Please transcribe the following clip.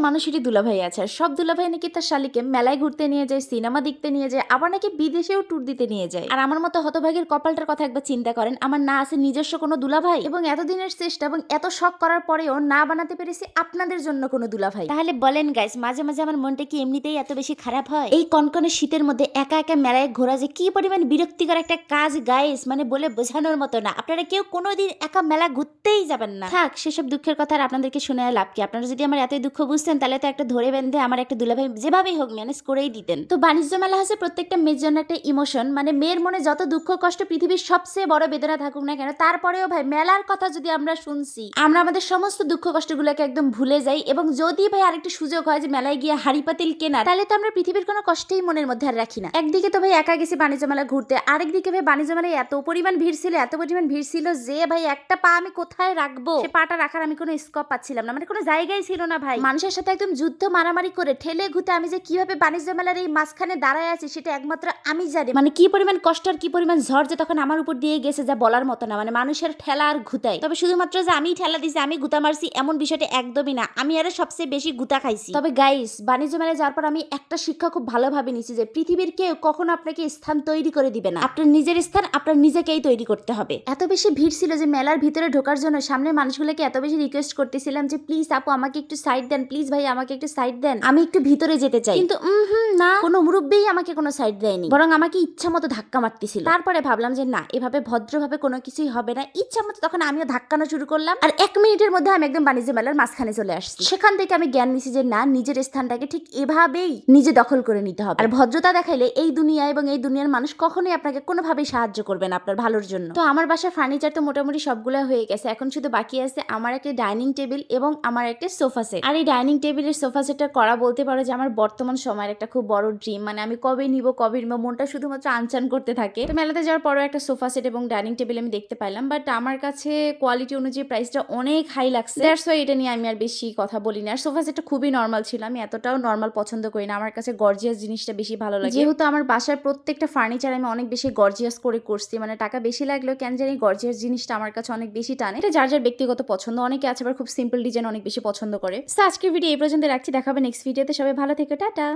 মানুষেরই দুলাভাই আছে, আর সব দুলাভাই নাকি তার শালিকে মেলায় ঘুরতে নিয়ে যায়, সিনেমা দেখতে নিয়ে যায়, আবার নাকি বিদেশেও ট্যুর দিতে নিয়ে যায়। আর আমার মতো হতভাগীর কপালটার কথা একবার চিন্তা করেন, আমার না আছে নিজস্ব কোনো দুলাভাই, এবং এতদিনের চেষ্টা এবং এত শখ করার পরেও না বানাতে পেরেছি আপনাদের জন্য কোনো দুলাভাই। তাহলে বলেন গাইস, মাঝে মাঝে আমার মনটা কি এমনিতেই এত বেশি খারাপ হয়? এই কনকনে শীতের মধ্যে একা একা মেলায় ঘোরা যে কি পরিমাণ বিরক্তিকর একটা কাজ গাইস, মানে বলে বোঝানোর মতো না। আপনারা কেউ কোনোদিন একা মেলা ঘুরতেই যাবেন না। থাক সেসব দুঃখের কথা আর আপনাদেরকে শুনে লাভ কি? আপনারা যদি আমার এতই দুঃখ বুঝতেন তাহলে তো একটা ধরে বেঁধে আমার একটা দুলাভাই যেভাবেই হোক ম্যানেজ করেই দিতেন। তো বাণিজ্য মেলা হচ্ছে প্রত্যেকটা মেয়ের জন্য একটা ইমোশন, মানে মেয়ের মনে যত দুঃখ কষ্ট পৃথিবীর সবচেয়ে বড় বেদনা থাকুক না কেন, তারপরেও ভাই মেলার কথা যদি আমরা শুনছি, আমরা আমাদের সমস্ত দুঃখ কষ্টগুলোকে একদম ভুলে যাই। এবং যদি ভাই আরেকটা সুযোগ হয় যে মেলায় গিয়ে হাড়ি পাতিল কেনার, তাহলে তো আমরা পৃথিবীর কোনো কষ্টই মনের মধ্যে আর রাখি না। একদিকে তো ভাই একা গেছি বাণিজ্য মেলা ঘুরতে, আরেকদিকে ভাই বাণিজ্য মেলায় এত পরিমাণ ভিড় ছিল যে ভাই একটা পা আমি কোথায় রাখবো, সে পাটা রাখার আমি কোনো স্কোপ পাচ্ছিলাম না, মানে কোনো জায়গায় ছিল না ভাই। মানুষের সাথে একদম যুদ্ধ মারামারি করে ঠেলে ঘুতে আমি যে কিভাবে বাণিজ্য মেলার এই মাঝখানে দাঁড়ায় আছি সেটা একমাত্র আমি জানি। মানে কি পরিমাণ কষ্ট আর কি পরিমাণ ঝড় যে তখন আমার উপর দিয়ে গেছে যা বলার মতো না। মানে মানুষের ঠেলা আর ঘুতাই, তবে শুধুমাত্র যে আমি ঠেলা দিছি, আমি গুতা মারছি এমন বিষয়টা একদমই না, আমি আরো সবচেয়ে বেশি গুতা খাইছি। তবে গাইস, বাণিজ্য মেলায় যাওয়ার পর আমি একটা শিক্ষা খুব ভালোভাবে নিছি যে পৃথিবীর কেউ কখনো আপনাকে স্থান তৈরি করে দিবে না, আপনার নিজের স্থান আপনার নিজেকেই তৈরি করতে হবে। এত বেশি ভিড় ছিল যে মেলার ভিতরে ঢোকার জন্য সামনের মানুষগুলোকে এত বেশি রিকোয়েস্ট করতেছিলাম যে প্লিজ আপু আমাকে একটু সাইড দেন, প্লিজ ভাই আমাকে একটু সাইড দেন, আমি একটু ভিতরে যেতে চাই। কিন্তু না, কোনো মুরব্বী আমাকে কোনো সাইড দেয়নি, বরং আমাকে ইচ্ছা মতো ধাক্কা মারতেছিল। তারপরে ভাবলাম যে না, এভাবে ভদ্রভাবে কোনো কিছুই হবে না, ইচ্ছা মতো তখন আমিও ধাক্কানো শুরু করলাম। আর 1 মিনিটের মধ্যে আমি একদম বাণিজ্য মেলার মাঝখানে চলে আসছি। সেখান থেকে আমি জ্ঞান নিছি যে না, নিজের স্থানটাকে ঠিক এভাবেই নিজে দখল করে নিতে হবে। আর ভদ্রতা দেখাইলে এই দুনিয়া এবং এই দুনিয়ার মানুষ কখনোই আপনাকে কোনোভাবেই সাহায্য করবে না আপনার ভালোর জন্য। তো আমার বাসার ফার্নিচার তো মোটামুটি সবগুলো হয়ে গেছে, এখন শুধু বাকি আছে আমার একটা ডাইনিং টেবিল এবং আমার একটা সোফা সেট। আর এই ডাইনিং টেবিলের সোফা সেটটা করা বলতে পারো যে আমার বর্তমান সময়ের একটা খুব বড় ড্রিম, মানে আমি কবে নিব মনটা শুধুমাত্র আনচান করতে থাকে। তো মেলাতে যাওয়ার পরও একটা সোফা সেট এবং ডাইনিং টেবিল আমি দেখতে পাইলাম, বাট আমার কাছে কোয়ালিটি অনুযায়ী প্রাইসটা অনেক হাই লাগছে, দ্যাটস ওয়াই এটা নিয়ে আমি আর বেশি কথা বলি না। আর সোফা সেটটা খুবই নর্মাল ছিল, আমি এতটাও নর্মাল পছন্দ করি না, আমার কাছে গর্জিয়াস জিনিসটা বেশি ভালো লাগে। যেহেতু আমার বাসার প্রত্যেকটা ফার্নিচার আমি অনেক বেশি গর্জিয়াস করে করছি, মানে টাকা বেশি লাগলেও কেন জানি গর্জিয়াস জিনিসটা আমার কাছে অনেক বেশি টানে। এটা যার যার ব্যক্তিগত পছন্দ, অনেকে আছে আবার খুব সিম্পল ডিজাইন অনেক বেশি পছন্দ করে। তো আজকের ভিডিও এই পর্যন্ত রাখছি, দেখাবে নেক্সট ভিডিওতে। সবাই ভালো থেকো, টাটা।